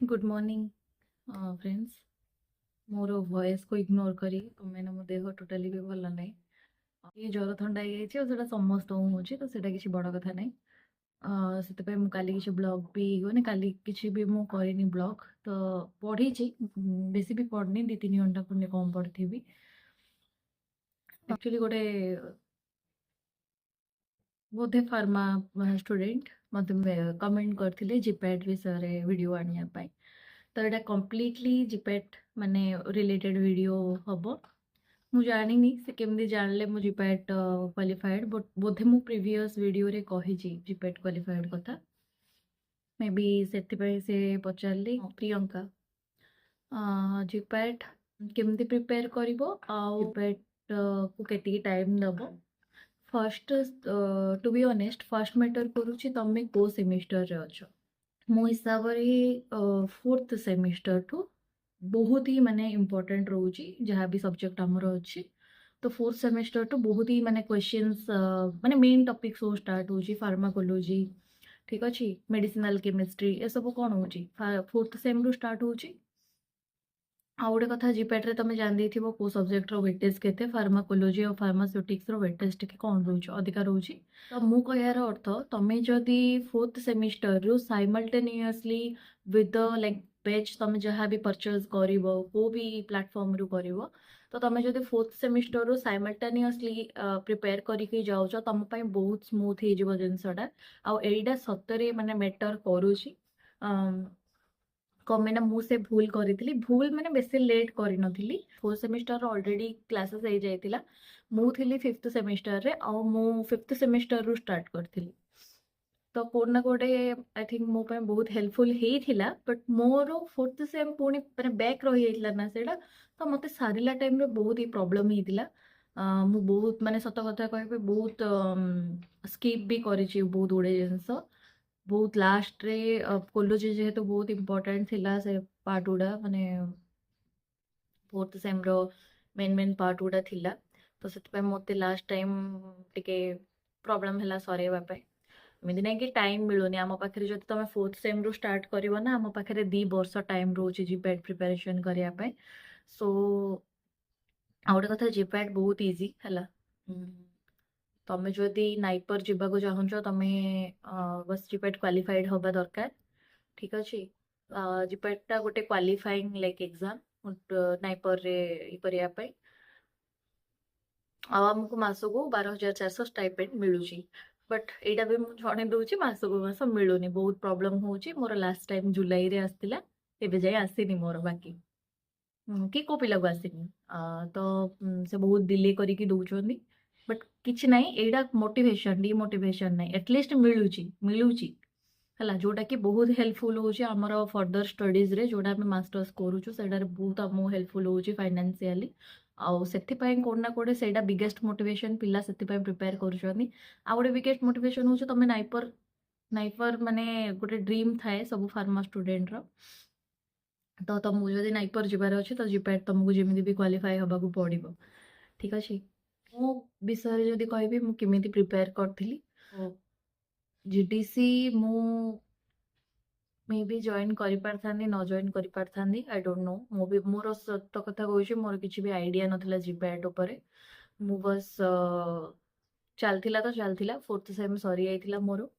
Good morning friends. मोर voice को ignore करी मैंने मो देह टोटाली भी भल ना ये ज्वर थंडा ये समस्त हो तो सेटा किसी बड़ कथा ना से काली किसी ब्लॉग भी मैंने काली किसी भी मु करनी ब्लॉग तो पढ़ी बेसी भी पढ़नी 2-3 घंटा पुण्य कम पढ़ी एक्चुअली गोटे बोधे फार्मा स्टूडेंट मत कमेंट करते जीपैट विषय वीडियो आने तो यहाँ कम्प्लीटली जीपैट माने रिलेटेड वीडियो हम मु जानी से केमती जानले मु जीपैट क्वालिफाइड बट बोधे मु प्रीवियस वीडियो रे कही जीपैट क्वालिफाइड कथा मे बी से पचारे प्रियंका जीपैट केमती प्रिपेयर करिवो जीपैट को केतिकी टाइम दबो first to be honest first matter करूची तमे को सेमिस्टर रे अछो मो हिसाब से 4th सेमिस्टर ठू बहुत ही माने इम्पोर्टेंट रोची जहाँ भी सब्जेक्ट आमर अच्छी तो 4th सेमिस्टर टू बहुत ही माने क्वेश्चंस माने मेन टॉपिक सब स्टार्ट होची फार्माकोलॉजी ठीक अच्छे मेडिसिनल केमिस्ट्री ये सब कौन हो 4th सेम रु स्टार्ट होची आ गोटे कथा जीपैट रे तमे जान देथिबो को सब्जेक्ट रो वेटेज केते फार्माकोलॉजी और फार्मास्यूटिक्स रो वेटेज टिके कौन रोची अधिका रोची तो मु कहयार अर्थ तमे जदि 4th सेमिस्टर रु simultaneously with the like batch तमे जहाँ भी परचेज करिवो को भी प्लेटफॉर्म रु करिवो तो तमे जदि 4th सेमिस्टर रु साइमल्टेनियसली प्रिपेयर करिके जाउछो तम पई बहुत स्मूथ हे जिवो जिंसटा आ एइडा सतरे माने मैटर करूची कमेना मु से भूल करी भूल मैंने बेसी लेट करी नथिली 4th सेमिस्टर ऑलरेडी क्लासेस हो जाइतिला मु थिली 5th सेमिस्टर रे आ मु 5th सेमिस्टर रु स्टार्ट करथिली तो कोड ना कोडे आई थिंक मो पे बहुत हेल्पफुल हेइथिला बट मोर 4th सेम पुनी माने बैक रही जाइतिला ना सेडा तो मते सारिला टाइम रे बहुत ही प्रॉब्लम हेइतिला मु बहुत माने सत कथा कहबे बहुत स्किप भी करिछि बहुत उड़े जिंस बहुत लास्ट रे कोलोजी जेहेतु बहुत इम्पोर्टेंट थिला से पार्ट गुड़ा माने 4th same row main part गुड़ा थिला तो से मते लास्ट टाइम टिके प्रॉब्लम हैला सरेवा पे एमती ना कि टाइम मिलूनी आम पाखे जो तुम 4th सेम रु स्टार्ट कर ना आम पाखे 2 वर्ष टाइम रोचे जीपैट प्रिपेरेशन करने सो आ गोटे कथा जीपैट बहुत इजी है तमें जदि नाइपर जावाक चाहूच तमें बस जीपैट क्वालिफाइड हवा दरकार ठीक अच्छे जीपैटा गोटे क्वालिफाइंग लाइक एग्जाम नाइपर रे करने आमको मासको 12,400 स्टाइपेंड मिलूची बट यहाँ भी मुझे जड़े दूसरी मासको मास मिलूनी बहुत प्रॉब्लम होची मोर लास्ट टाइम जुलाई रे आसला एबे जाए आसीनी मोर बाकी कि को पिला को आसीनी तो से बहुत डिले करिकी दउचोनी बट किछि नाही एडा मोटिवेशन डिमोटिवेशन नाही एटलिस्ट मिलूची है जोटा कि बहुत हेल्पफुल होची हमर फर्दर स्टडीज रे जोटा हम मास्टर्स करूछु सेडा रे बहुत हमो हेल्पफुल होची फाइनेंशियली आउ सेथिपाई कोड ना कोडे सेडा बिगेस्ट मोटिवेशन पिला सेथिपाई प्रिपेयर करूछनी आ गोटे बिगेस्ट मोटिवेशन होची तमे नाइपर नाइपर माने गोटे ड्रीम थाए सब फार्मा स्टूडेंट रो तो तुमको जब नाइपर जबार अच्छे तो जीपैट तुमको जमी भी क्वालिफाई हवा को पड़ो ठीक अच्छे मो विषय जदि कहि मुझे प्रिपेयर करी जीडीसी मु मे भी जॉइन कर पारि न जॉइन कर पारि आई डोंट नो मो भी मोर सत कथा कहूँ मोर किसी भी आइडिया नाला जीपैट उपर मु बस चलता तो चलता 4th सेम सरी जाइए मोर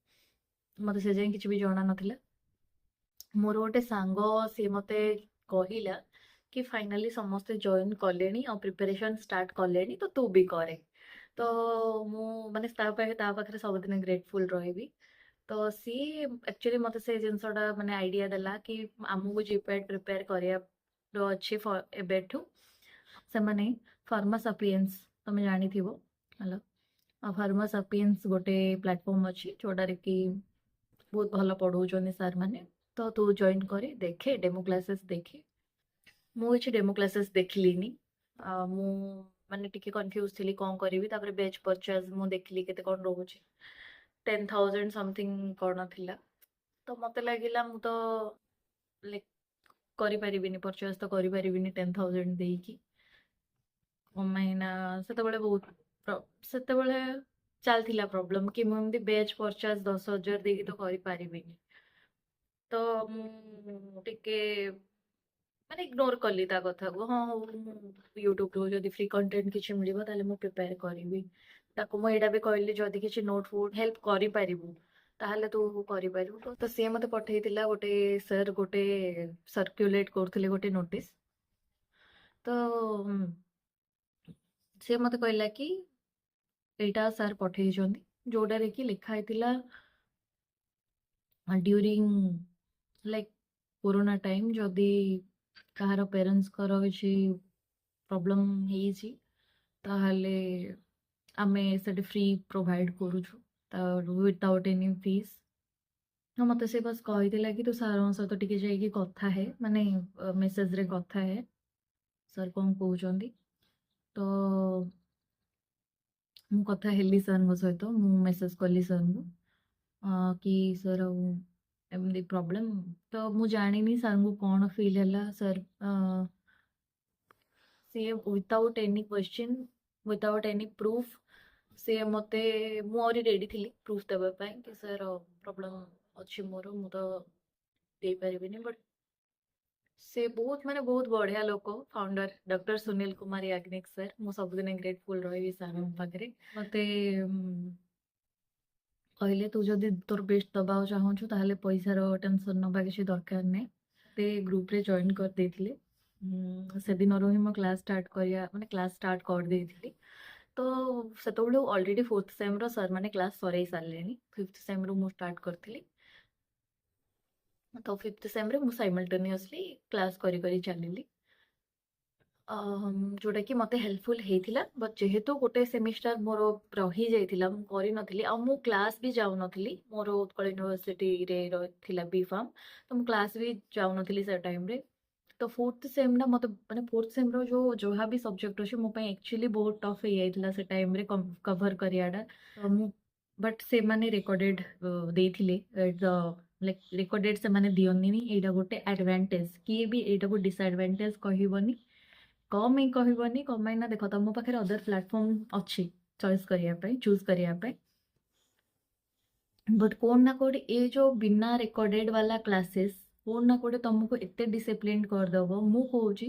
मत से जाए किसी भी जना नाला मोर गोटे सांग सी मत कहला कि फाइनाली समस्ते जॉइन कले और प्रिपरेशन स्टार्ट कले तो तू भी करे तो मु माने पाखे सबुदिन ग्रेटफुल रही तो सी एक्चुअली मत से जिनसटा माने आइडिया देला कि आमको जीपैट प्रिपेयर कर अच्छे एबेठू से माने फार्मा सपियंस तुम जानी थी हेलो फार्मा सपियंस गोटे प्लेटफॉर्म अच्छी जोटार कि बहुत भल पढ़ाऊँ सार मैंने तो तू जॉइन करे देखे डेमो क्लासेस देखे मुझे डेमो क्लासेस देखली मु माने टिके कंफ्यूज थी कौन करी बेच परचेज मु देखली केते कौन रोचे 10,000 समथिंग कौन थिला तो मत लगिला मु तो लाइक करि परिबिनी परचेज तो करि परिबिनी 10,000 देकी महीना से बहुत से चलता प्रॉब्लम कि मुझे बेच परचेज 10,000 देकी तो करि परिबिनी ତ ମୁଁ ଟିକେ ମାନେ ଇଗ୍ନୋର କଲି ତା କଥାକୁ। ହଁ ହଉ, ମୁଁ ୟୁଟ୍ୟୁବରୁ ଯଦି ଫ୍ରି କଣ୍ଟେଣ୍ଟ କିଛି ମିଳିବ ତାହେଲେ ମୁଁ ପ୍ରିପେୟାର କରିବି। ତାକୁ ମୁଁ ଏଇଟା ବି କହିଲି, ଯଦି କିଛି ନୋଟ୍ ଫୋଟ୍ ହେଲ୍ପ କରିପାରିବୁ ତାହେଲେ ତୁ କରିପାରିବୁ। ତ ସିଏ ମୋତେ ପଠେଇଥିଲା ଗୋଟେ, ସାର୍ ଗୋଟେ ସର୍କୁଲେଟ୍ କରୁଥିଲେ ଗୋଟେ ନୋଟିସ୍। ତ ସିଏ ମୋତେ କହିଲା କି ଏଇଟା ସାର୍ ପଠେଇଛନ୍ତି, ଯୋଉଟାରେ କି ଲେଖା ହେଇଥିଲା ଡ୍ୟୁରିଂ ଲାଇକ୍ କୋରୋନା ଟାଇମ୍ ଯଦି କାହାର ପ୍ୟାରେଣ୍ଟସ୍ଙ୍କର କିଛି ପ୍ରୋବ୍ଲେମ୍ ହେଇଛି ତାହେଲେ ଆମେ ସେଠି ଫ୍ରି ପ୍ରୋଭାଇଡ଼ କରୁଛୁ, ତା ୱିଦାଉଟ୍ ଏନି ଫିସ୍। ହଁ, ମୋତେ ସେ ବାସ୍ କହିଥିଲା କି ତୁ ସାର୍ଙ୍କ ସହିତ ଟିକେ ଯାଇକି କଥା ହେ, ମାନେ ମେସେଜରେ କଥା ହେ, ସାର୍ କ'ଣ କହୁଛନ୍ତି। ତ ମୁଁ କଥା ହେଲି ସାର୍ଙ୍କ ସହିତ, ମୁଁ ମେସେଜ କଲି ସାର୍ଙ୍କୁ କି ସାର୍ ଆଉ ଏମିତି ପ୍ରୋବ୍ଲେମ୍। ତ ମୁଁ ଜାଣିନି ସାର୍ଙ୍କୁ କ'ଣ ଫିଲ୍ ହେଲା। ସାର୍ ସିଏ without any question, without any proof, ସିଏ ମୋତେ, ମୁଁ ଆହୁରି ରେଡ଼ି ଥିଲି ପ୍ରୁଫ୍ ଦେବା ପାଇଁ କି ସାର୍ ପ୍ରୋବ୍ଲେମ୍ ଅଛି ମୋର, ମୁଁ ତ ଦେଇପାରିବିନି। ବଟ୍ ସେ ବହୁତ ମାନେ ବହୁତ ବଢ଼ିଆ ଲୋକ, founder doctor Sunil Kumar Yagnik sir. ମୁଁ ସବୁଦିନ ଗ୍ରେଟଫୁଲ୍ ରହିବି ସାର୍ଙ୍କ ପାଖରେ। ମୋତେ କହିଲେ ତୁ ଯଦି ତୋର ବେଷ୍ଟ ଦେବାକୁ ଚାହୁଁଛୁ ତାହେଲେ ପଇସାର ଟେନସନ୍ ନେବା କିଛି ଦରକାର ନାହିଁ। ସେ ଗ୍ରୁପ୍ରେ ଜଏନ୍ କରିଦେଇଥିଲେ। ସେଦିନରୁ ହିଁ ମୁଁ କ୍ଲାସ୍ ଷ୍ଟାର୍ଟ କରିବା, ମାନେ କ୍ଲାସ୍ ଷ୍ଟାର୍ଟ କରିଦେଇଥିଲି। ତ ସେତେବେଳୁ ଅଲରେଡ଼ି 4th ସେମ୍ର ସାର୍ମାନେ କ୍ଲାସ୍ ସରେଇ ସାରିଲେଣି। 5th ସେମ୍ରୁ ମୁଁ ଷ୍ଟାର୍ଟ କରିଥିଲି। ତ 5th ସେମ୍ରେ ମୁଁ ସାଇମଲ୍ଟେନିୟସଲି କ୍ଲାସ୍ କରି କରି ଚାଲିଲି, ଯୋଉଟାକି ମୋତେ ହେଲ୍ପଫୁଲ୍ ହେଇଥିଲା। ବଟ୍ ଯେହେତୁ ଗୋଟେ ସେମିଷ୍ଟାର ମୋର ରହିଯାଇଥିଲା, ମୁଁ କରିନଥିଲି, ଆଉ ମୁଁ କ୍ଲାସ୍ ବି ଯାଉନଥିଲି। ମୋର ଉତ୍କଳ ୟୁନିଭର୍ସିଟିରେ ଥିଲା ବି ଫାର୍ମ, ତ ମୁଁ କ୍ଲାସ୍ ବି ଯାଉନଥିଲି ସେ ଟାଇମ୍ରେ। ତ 4th ସେମ୍ଟା ମୋତେ, ମାନେ 4th ସେମ୍ର ଯାହା ବି ସବଜେକ୍ଟ ଅଛି ମୋ ପାଇଁ ଆକ୍ଚୁଆଲି ବହୁତ ଟଫ୍ ହେଇଯାଇଥିଲା ସେ ଟାଇମ୍ରେ କଭର୍ କରିବାଟା। ତ ମୁଁ, ବଟ୍ ସେମାନେ ରେକର୍ଡେଡ଼ ଦେଇଥିଲେ, ଲାଇକ୍ ରେକର୍ଡେଡ଼ ସେମାନେ ଦିଅନ୍ତିନି, ଏଇଟା ଗୋଟେ ଆଡ଼ଭାଣ୍ଟେଜ୍। କିଏ ବି ଏଇଟାକୁ ଡିସଆଡ଼ଭାଣ୍ଟେଜ୍ କହିବନି। କ'ଣ ପାଇଁ କହିବନି? କ'ଣ ପାଇଁ ନା, ଦେଖ ତମ ପାଖରେ ଅଦର ପ୍ଲାଟଫର୍ମ ଅଛି ଚଏସ୍ କରିବା ପାଇଁ, ଚୁଜ୍ କରିବା ପାଇଁ। ବଟ୍ କୋଉଠି ନା କୋଉଠି ଏ ଯୋଉ ବିନା ରେକର୍ଡେଡ଼ ବାଲା କ୍ଲାसेସ୍ କୋଉଠି ନା କୋଉଠି ତମକୁ ଏତେ ଡିସିପ୍ଲିନ୍ କରିଦେବ। ମୁଁ କହୁଛି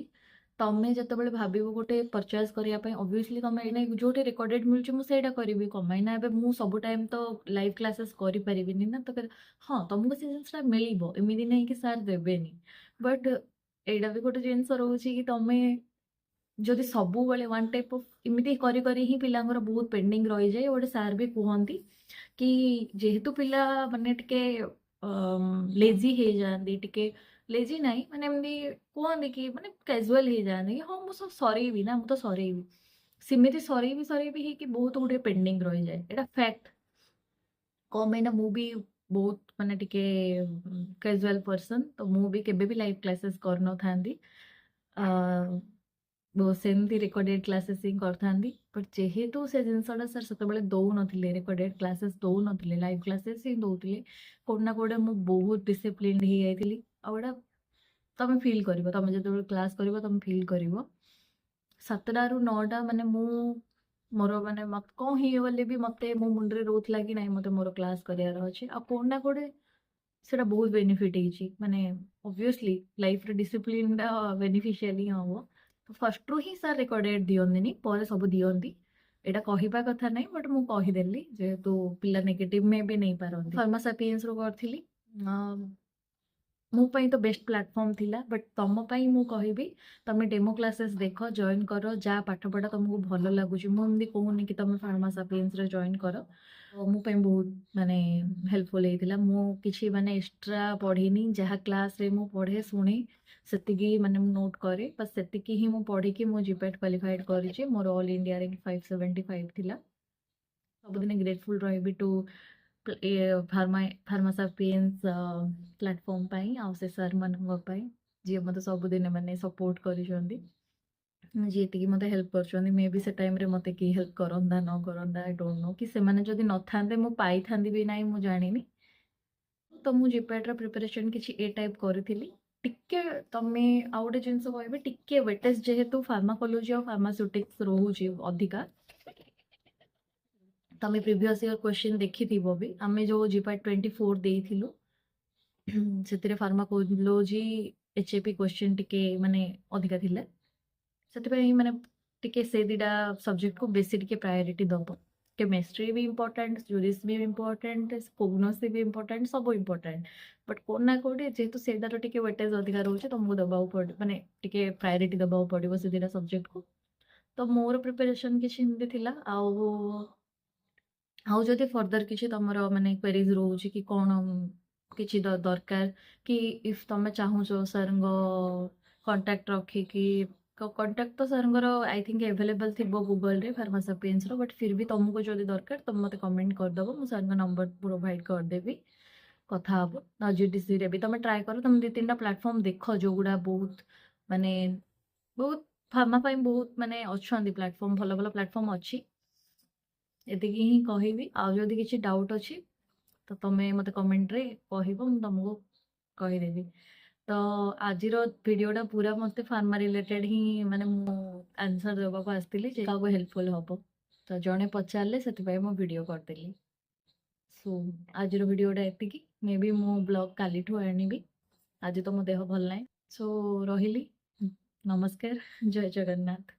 ତମେ ଯେତେବେଳେ ଭାବିବ ଗୋଟେ ପରଚେଜ୍ କରିବା ପାଇଁ, ଅବଭିୟସଲି ତମେ ଏଇନା ଯୋଉଠି ରେକର୍ଡେଡ଼ ମିଳୁଛି ମୁଁ ସେଇଟା କରିବି। କ'ଣ ପାଇଁ ନା, ଏବେ ମୁଁ ସବୁ ଟାଇମ୍ ତ ଲାଇଭ୍ କ୍ଲାसेସ୍ କରିପାରିବିନି ନା। ତ ହଁ, ତମକୁ ସେ ଜିନିଷଟା ମିଳିବ, ଏମିତି ନାହିଁ କି ସାର୍ ଦେବେନି। ବଟ୍ ଏଇଟା ବି ଗୋଟେ ଜିନିଷ ରହୁଛି କି ତମେ ଯଦି ସବୁବେଳେ ୱାନ୍ ଟାଇପ୍ ଅଫ୍ ଏମିତି କରି କରି ହିଁ ପିଲାଙ୍କର ବହୁତ ପେଣ୍ଡିଙ୍ଗ ରହିଯାଏ। ଗୋଟେ ସାର୍ ବି କୁହନ୍ତି କି ଯେହେତୁ ପିଲା ମାନେ ଟିକେ ଲେଜି ହେଇଯାଆନ୍ତି, ଟିକେ ଲେଜି ନାହିଁ, ମାନେ ଏମିତି କୁହନ୍ତି କି ମାନେ କ୍ୟାଜୁଆଲ ହେଇଯାଆନ୍ତି କି ହଁ ମୁଁ ସବୁ ସରେଇବି ନା, ମୁଁ ତ ସରେଇବି, ସେମିତି ସରେଇବି ହେଇକି ବହୁତ ଗୁଡ଼ିଏ ପେଣ୍ଡିଙ୍ଗ ରହିଯାଏ। ଏଇଟା ଫ୍ୟାକ୍ଟ। କ'ଣ ପାଇଁ ନା, ମୁଁ ବି ବହୁତ ମାନେ ଟିକେ କ୍ୟାଜୁଆଲ ପର୍ସନ୍, ତ ମୁଁ ବି କେବେ ବି ଲାଇଭ୍ କ୍ଲାसेସ୍ କରିନଥାନ୍ତି। ସେମିତି ରେକର୍ଡେଡ଼ କ୍ଲାसेସ୍ ହିଁ କରିଥାନ୍ତି। ବଟ୍ ଯେହେତୁ ସେ ଜିନିଷଟା ସାର୍ ସେତେବେଳେ ଦେଉନଥିଲେ, ରେକର୍ଡେଡ଼ କ୍ଲାसेସ୍ ଦେଉନଥିଲେ, ଲାଇଭ୍ କ୍ଲାସେସ୍ ହିଁ ଦେଉଥିଲେ, କୋଉଠି ନା କୋଉଠି ମୁଁ ବହୁତ ଡିସିପ୍ଲିନ୍ଡ ହେଇଯାଇଥିଲି। ଆଉ ଏଇଟା ତମେ ଫିଲ୍ କରିବ, ତମେ ଯେତେବେଳେ କ୍ଲାସ୍ କରିବ ତମେ ଫିଲ୍ କରିବ। 7ଟାରୁ 9ଟା ମାନେ ମୁଁ ମୋର ମାନେ ମୋତେ କ'ଣ ହେଇଗଲେ ବି ମୋତେ ମୋ ମୁଣ୍ଡରେ ରହୁଥିଲା କି ନାଇଁ ମୋତେ ମୋର କ୍ଲାସ୍ କରିବାର ଅଛି। ଆଉ କୋଉଠି ନା କୋଉଠି ସେଇଟା ବହୁତ ବେନିଫିଟ୍ ହେଇଛି। ମାନେ ଅବଭିୟସଲି ଲାଇଫ୍ରେ ଡିସିପ୍ଲିନ୍ଟା ବେନିଫିସିଆଲି ହିଁ ହେବ। ଫର୍ଷ୍ଟରୁ ହିଁ ସାର୍ ରେକର୍ଡେଡ଼ ଦିଅନ୍ତିନି, ପରେ ସବୁ ଦିଅନ୍ତି। ଏଇଟା କହିବା କଥା ନାହିଁ, ବଟ୍ ମୁଁ କହିଦେଲି ଯେହେତୁ ପିଲା ନେଗେଟିଭ୍ ମେ ବି ନେଇପାରନ୍ତି। ଫାର୍ମାସାପିଏନ୍ସରୁ କରିଥିଲି। ମୋ ପାଇଁ ତ ବେଷ୍ଟ ପ୍ଲାଟଫର୍ମ ଥିଲା। ବଟ୍ ତମ ପାଇଁ ମୁଁ କହିବି ତମେ ଡେମୋ କ୍ଲାसेସ୍ ଦେଖ, ଜଏନ୍ କର, ଯାହା ପାଠପଢ଼ା ତମକୁ ଭଲ ଲାଗୁଛି। ମୁଁ ଏମିତି କହୁନି କି ତମେ ଫାର୍ମାସାପିଏନ୍ସରେ ଜଏନ୍ କର। ମୋ ପାଇଁ ବହୁତ ମାନେ ହେଲ୍ପଫୁଲ୍ ହେଇଥିଲା। ମୁଁ କିଛି ମାନେ ଏକ୍ସଟ୍ରା ପଢ଼ିନି, ଯାହା କ୍ଲାସ୍ରେ ମୁଁ ପଢ଼େ ଶୁଣେ ସେତିକି ମାନେ ମୁଁ ନୋଟ୍ କରେ, ବାସ୍ ସେତିକି ହିଁ ମୁଁ ପଢ଼ିକି ମୁଁ ଜିପେଟ୍ କ୍ୱାଲିଫାଏଡ଼୍ କରିଛି। ମୋର ଅଲ୍ ଇଣ୍ଡିଆ ରେଙ୍କ୍ 575 ଥିଲା। ସବୁଦିନେ ଗ୍ରେଟଫୁଲ୍ ରହିବି ଟୁ ଫାର୍ମାସାପିଏନ୍ସ ପ୍ଲାଟଫର୍ମ ପାଇଁ, ଆଉ ସେ ସାର୍ମାନଙ୍କ ପାଇଁ ଯିଏ ମୋତେ ସବୁଦିନେ ମାନେ ସପୋର୍ଟ କରିଛନ୍ତି, ଯେତିକି ମୋତେ ହେଲ୍ପ କରିଛନ୍ତି। ମେ ବି ସେ ଟାଇମ୍ରେ ମୋତେ କିଏ ହେଲ୍ପ କରନ୍ତା ନ କରନ୍ତା, ଆଇ ଡୋଣ୍ଟ ନୋ, କି ସେମାନେ ଯଦି ନଥାନ୍ତେ ମୁଁ ପାଇଥାନ୍ତି ବି ନାହିଁ, ମୁଁ ଜାଣିନି। ତ ମୁଁ ଜିପେଟ୍ର ପ୍ରିପାରେସନ୍ କିଛି ଏ ଟାଇପ୍ କରିଥିଲି। ଟିକେ ତମେ ଆଉ ଗୋଟେ ଜିନିଷ କହିବି, ଟିକେ ୱେଟେଜ୍ ଯେହେତୁ ଫାର୍ମାକୋଲୋଜି ଆଉ ଫାର୍ମାସ୍ୟୁଟିକ୍ସ ରହୁଛି ଅଧିକା, ତମେ ପ୍ରିଭିୟସ୍ ଇୟର୍ କ୍ୱେଶ୍ଚିନ୍ ଦେଖିଥିବ ବି। ଆମେ ଯେଉଁ ଜିପାଟ୍ 24 ଦେଇଥିଲୁ, ସେଥିରେ ଫାର୍ମାକୋଲୋଜି HAP କ୍ୱେଶ୍ଚିନ୍ ଟିକେ ମାନେ ଅଧିକା ଥିଲା ସେଥିପାଇଁ ମାନେ ଟିକେ ସେ ଦୁଇଟା ସବଜେକ୍ଟକୁ ବେଶୀ ଟିକେ ପ୍ରାୟୋରିଟି ଦେବ। କେମିଷ୍ଟ୍ରି ବି ଇମ୍ପୋର୍ଟାଣ୍ଟ, ଜୁରିସ୍ ବି ଇମ୍ପୋର୍ଟାଣ୍ଟ, କୋଗ୍ନୋସି ବି ଇମ୍ପୋର୍ଟାଣ୍ଟ, ସବୁ ଇମ୍ପୋର୍ଟାଣ୍ଟ। ବଟ୍ କୋଉଠି ନା କୋଉଠି ଯେହେତୁ ସେଇଟାର ଟିକେ ୱେଟେଜ୍ ଅଧିକା ରହୁଛି ତମକୁ ଦେବାକୁ ପଡ଼ିବ, ମାନେ ଟିକେ ପ୍ରାୟୋରିଟି ଦେବାକୁ ପଡ଼ିବ ସେ ଦୁଇଟା ସବଜେକ୍ଟକୁ। ତ ମୋର ପ୍ରିପାରେସନ୍ କିଛି ଏମିତି ଥିଲା। ଆଉ ଯଦି ଫର୍ଦର କିଛି ତମର ମାନେ କ୍ୱେରିଜ୍ ରହୁଛି କି କ'ଣ କିଛି ଦରକାର କି ଇଫ୍ ତମେ ଚାହୁଁଛ ସାର୍ଙ୍କ କଣ୍ଟାକ୍ଟ ରଖିକି କଣ୍ଟାକ୍ଟ ତ ସାର୍ଙ୍କର ଆଇ ଥିଙ୍କ ଆଭେଲେବଲ୍ ଥିବ ଗୁଗଲରେ ଫାର୍ମାସାପିଏନ୍ସର, ବଟ୍ ଫିର୍ ବି ତମକୁ ଯଦି ଦରକାର ତମେ ମୋତେ କମେଣ୍ଟ କରିଦେବ, ମୁଁ ସାର୍ଙ୍କ ନମ୍ବର ପ୍ରୋଭାଇଡ଼ କରିଦେବି, କଥା ହବ। ଆଉ GDCରେ ବି ତମେ ଟ୍ରାଏ କର, ତମେ 2-3ଟା ପ୍ଲାଟଫର୍ମ ଦେଖ ଯୋଉଗୁଡ଼ା ବହୁତ ଫାର୍ମା ପାଇଁ ବହୁତ ମାନେ ଅଛନ୍ତି ପ୍ଲାଟଫର୍ମ, ଭଲ ଭଲ ପ୍ଲାଟଫର୍ମ ଅଛି। ଏତିକି ହିଁ କହିବି। ଆଉ ଯଦି କିଛି ଡାଉଟ୍ ଅଛି ତ ତମେ ମୋତେ କମେଣ୍ଟରେ କହିବ, ମୁଁ ତମକୁ କହିଦେବି। ତ ଆଜିର ଭିଡ଼ିଓଟା ପୁରା ମୋତେ ଫାର୍ମା ରିଲେଟେଡ୍ ହିଁ ମାନେ ମୁଁ ଆନ୍ସର ଦେବାକୁ ଆସିଥିଲି ଯେ କାହାକୁ ହେଲ୍ପଫୁଲ୍ ହେବ। ତ ଜଣେ ପଚାରିଲେ ସେଥିପାଇଁ ମୁଁ ଭିଡ଼ିଓ କରିଦେଲି। ସୋ ଆଜିର ଭିଡ଼ିଓଟା ଏତିକି। ମେ ବି ମୁଁ ବ୍ଲଗ୍ କାଲିଠୁ ଆଣିବି, ଆଜି ତ ମୋ ଦେହ ଭଲ ନାହିଁ। ସୋ ରହିଲି, ନମସ୍କାର, ଜୟ ଜଗନ୍ନାଥ।